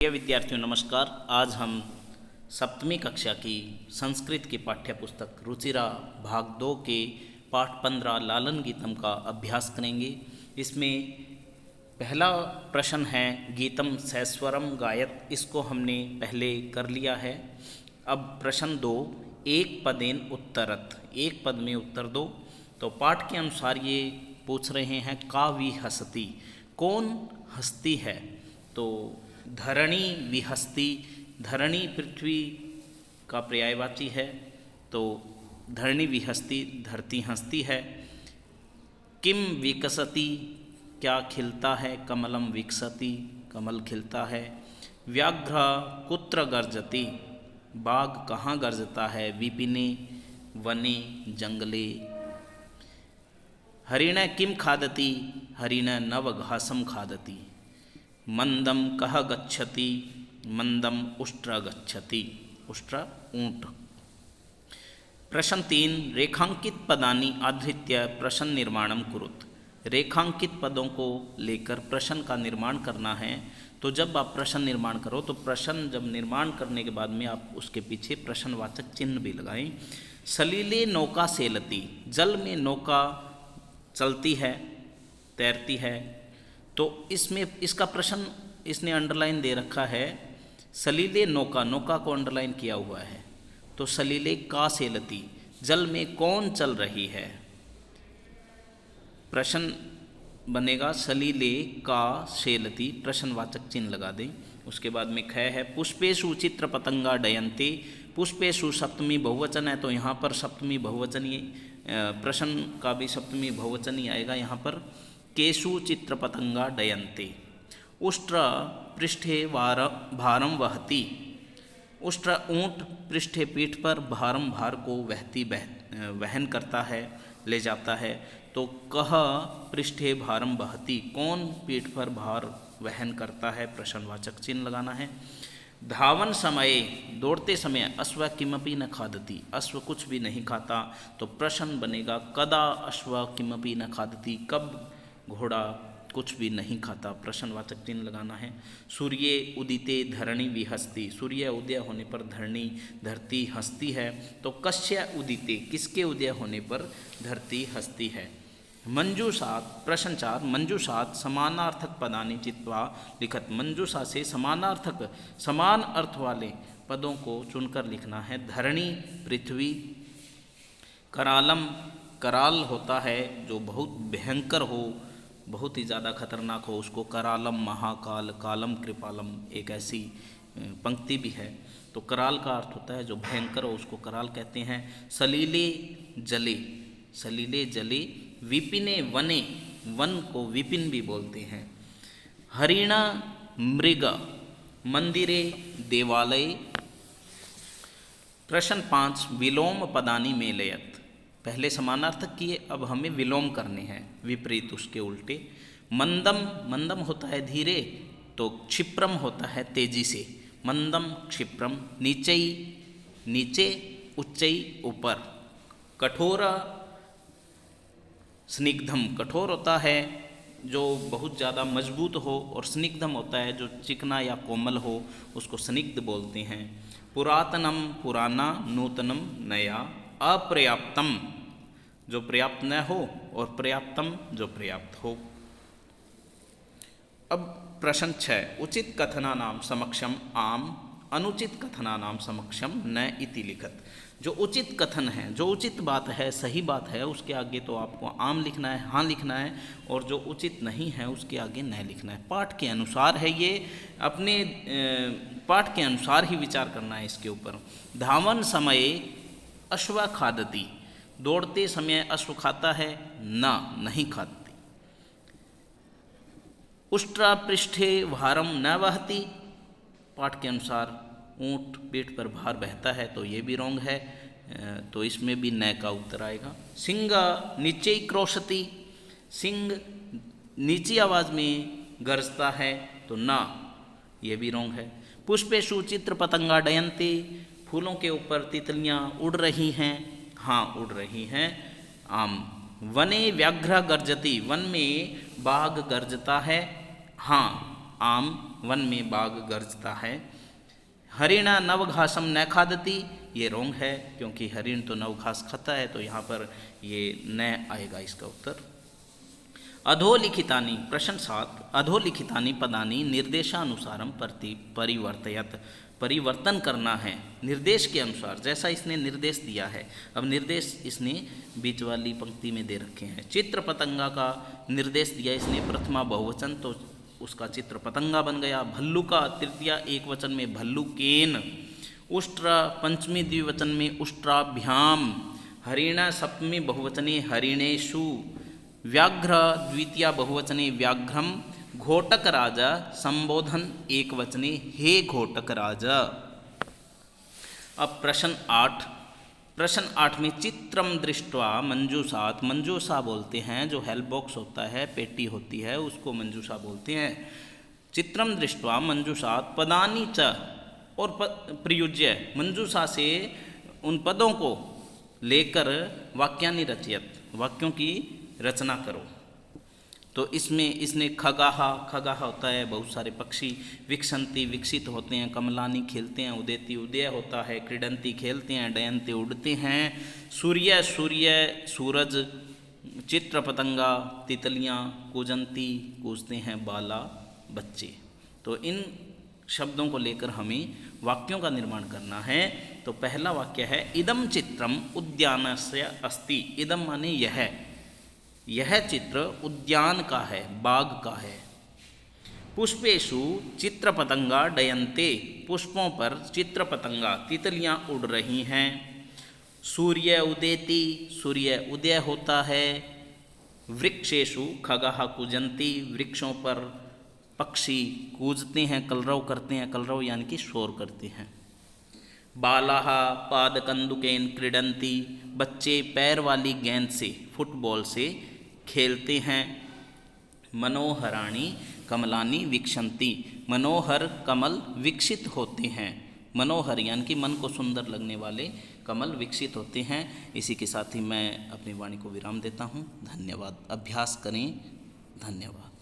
प्रिय विद्यार्थियों नमस्कार। आज हम सप्तमी कक्षा की संस्कृत की पाठ्य पुस्तक रुचिरा भाग 2 के पाठ 15 लालन गीतम का अभ्यास करेंगे। इसमें पहला प्रश्न है गीतम सैस्वरम गायत, इसको हमने पहले कर लिया है। अब प्रश्न 2 एक पदेन उत्तरत, एक पद में उत्तर दो। तो पाठ के अनुसार ये पूछ रहे हैं का विहसति, कौन हस्ती है। तो धरणी विहस्ती, धरणी पृथ्वी का पर्यायवाची है, तो धरणी विहस्ती धरती हंसती है। किम विकसति, क्या खिलता है, कमलम विकसति कमल खिलता है। व्याघ्र कुत्र गर्जति, बाघ कहाँ गर्जता है, विपिने वने जंगले। हरिण किम खादति, हरिण नव घासम खादति। मंदम कह गच्छति, मंदम उष्ट्र गच्छति, उष्ट्र ऊंट। प्रश्न 3 रेखांकित पदानि आधृत्य प्रश्न निर्माणम कुरुत, रेखांकित पदों को लेकर प्रश्न का निर्माण करना है। तो जब आप प्रश्न निर्माण करो तो प्रश्न जब निर्माण करने के बाद में आप उसके पीछे प्रश्नवाचक चिन्ह भी लगाएं। सलीले नौका सेलती, जल में नौका चलती है, तैरती है। तो इसमें इसका प्रश्न इसने अंडरलाइन दे रखा है। सलीले नौका, नौका को अंडरलाइन किया हुआ है। तो सलीले का सेलती, जल में कौन चल रही है। प्रश्न बनेगा सलीले का सेलती, प्रश्नवाचक चिन्ह लगा दें। उसके बाद में ख है पुष्पेशु चित्र पतंगा डयन्ते, पुष्पेशु सप्तमी बहुवचन है, तो यहाँ पर सप्तमी बहुवचन ही, प्रश्न का भी सप्तमी बहुवचन ही आएगा यहाँ पर। केशु चित्र पतंगा डयन्ते, उष्ट्र पृष्ठे भारम वहती, उष्ट्र ऊंट पृष्ठे पीठ पर, भारम भार को वहन करता है, ले जाता है। तो कह पृष्ठे भारम वहती, कौन पीठ पर भार वहन करता है, प्रश्नवाचक चिन्ह लगाना है। धावन समय, दौड़ते समय, अश्व किमपि न खादति, अश्व कुछ भी नहीं खाता। तो प्रश्न बनेगा कदा अश्व किमपि न खादति, कब घोड़ा कुछ भी नहीं खाता, प्रश्नवाचक चिन्ह लगाना है। सूर्य उदिते धरणी विहस्ती, सूर्य उदय होने पर धरती हंसती है। तो कस्य उदिते, किसके उदय होने पर धरती हंसती है। मंजूषात, प्रश्न 4 मंजूषात समानार्थक पदानि चित्वा लिखत, मंजूषा से समानार्थक समान अर्थ वाले पदों को चुनकर लिखना है। धरणी पृथ्वी, करालम, कराल होता है जो बहुत भयंकर हो, बहुत ही ज़्यादा खतरनाक हो, उसको करालम, महाकाल, कालम, कृपालम, एक ऐसी पंक्ति भी है। तो कराल का अर्थ होता है जो भयंकर हो, उसको कराल कहते हैं। सलीले जले, सलीले जले। विपिने वने, वन को विपिन भी बोलते हैं। हरिणा मृग, मंदिरे देवालय। प्रश्न 5 विलोम पदानि मेलयत, पहले समानार्थक किए, अब हमें विलोम करने हैं, विपरीत उसके उल्टे। मंदम, मंदम होता है धीरे, तो क्षिप्रम होता है तेजी से, मंदम क्षिप्रम। नीचई, नीचे, उच्चई ऊपर। कठोरा स्निग्धम, कठोर होता है जो बहुत ज़्यादा मजबूत हो, और स्निग्धम होता है जो चिकना या कोमल हो, उसको स्निग्ध बोलते हैं। पुरातनम पुराना, नूतनम नया। अपर्याप्तम जो पर्याप्त न हो, और पर्याप्तम जो पर्याप्त हो। अब प्रश्न 6 उचित कथनानाम समक्षम आम, अनुचित कथनानाम समक्षम न इति लिखत। जो उचित कथन है, जो उचित बात है, सही बात है, उसके आगे तो आपको आम लिखना है, हाँ लिखना है, और जो उचित नहीं है उसके आगे न लिखना है। पाठ के अनुसार है ये, अपने पाठ के अनुसार ही विचार करना है इसके ऊपर। धावन समय अश्व खादति, दौड़ते समय अश्व खाता है, ना नहीं खाती। उष्ट्रा पृष्ठे भारम न वहती, पाठ के अनुसार ऊंट पीठ पर भार बहता है, तो ये भी रॉन्ग है, तो इसमें भी न का उत्तर आएगा। सिंह नीचे क्रोशती, सिंह नीची आवाज़ में गरजता है, तो ना, ये भी रॉन्ग है। पुष्पेशु चित्र पतंगा डयन्ते, फूलों के ऊपर तितलियाँ उड़ रही हैं, हाँ उड़ रही हैं, आम। वने व्याघ्र गर्जती, वन में बाघ गर्जता है, हाँ आम वन में बाघ गरजता है। हरिणा नव घासम न खादती, ये रोंग है क्योंकि हरिण तो नव घास खाता है, तो यहाँ पर ये न आएगा इसका उत्तर। अधोलिखितानि, प्रश्न 7, अधोलिखितानि पदानि निर्देशानुसारम परिवर्तयत, परिवर्तन करना है निर्देश के अनुसार, जैसा इसने निर्देश दिया है। अब निर्देश इसने बीच वाली पंक्ति में दे रखे हैं। चित्र पतंगा का निर्देश दिया इसने प्रथमा बहुवचन, तो उसका चित्र पतंगा बन गया। भल्लू का तृतीया एक वचन में भल्लुकेन, उष्ट्र पंचमी द्विवचन में उष्ट्राभ्याम, हरिण सप्तमी बहुवचने हरिणेषु, व्याघ्र द्वितीया बहुवचने व्याघ्रम, घोटक राजा संबोधन एक वचने हे घोटक राजा। अब प्रश्न 8, प्रश्न 8 में चित्रम दृष्ट्वा मंजूषात, मंजूषा बोलते हैं जो हेल्प बॉक्स होता है, पेटी होती है, उसको मंजूषा बोलते हैं। चित्रम दृष्ट्वा मंजूषात पदानि च, और प्रयुज्य, मंजूषा से उन पदों को लेकर वाक्यानि रचयत, वाक्यों की रचना करो। तो इसमें इसने खगाहा, खगाहा होता है बहुत सारे पक्षी, विकसंती विकसित होते हैं, कमलानी खेलते हैं, उदेती उदय होता है, क्रीडंती खेलते हैं, डयंती उड़ते हैं, सूर्य सूर्य सूरज, चित्र पतंगा तितलियाँ, कूजंती कूजते हैं, बाला बच्चे। तो इन शब्दों को लेकर हमें वाक्यों का निर्माण करना है। तो पहला वाक्य है इदम चित्रम उद्यानस्य अस्ति, इदम माने यह चित्र उद्यान का है, बाग का है। पुष्पेषु चित्र पतंगा डयन्ते, पुष्पों पर चित्र पतंगा तितलियाँ उड़ रही हैं। सूर्य उदेति, सूर्य उदय होता है। वृक्षेषु खगाः कूजन्ति, वृक्षों पर पक्षी कूजते हैं, कलरव करते हैं, कलरव यानी कि शोर करते हैं। बालाः पादकन्दुकेन क्रीडन्ति, बच्चे पैर वाली गेंद से, फुटबॉल से खेलते हैं। मनोहराणि कमलानि विकसन्ति, मनोहर कमल विकसित होते हैं। मनोहर यानी कि मन को सुंदर लगने वाले कमल विकसित होते हैं। इसी के साथ ही मैं अपनी वाणी को विराम देता हूँ। धन्यवाद। अभ्यास करें। धन्यवाद।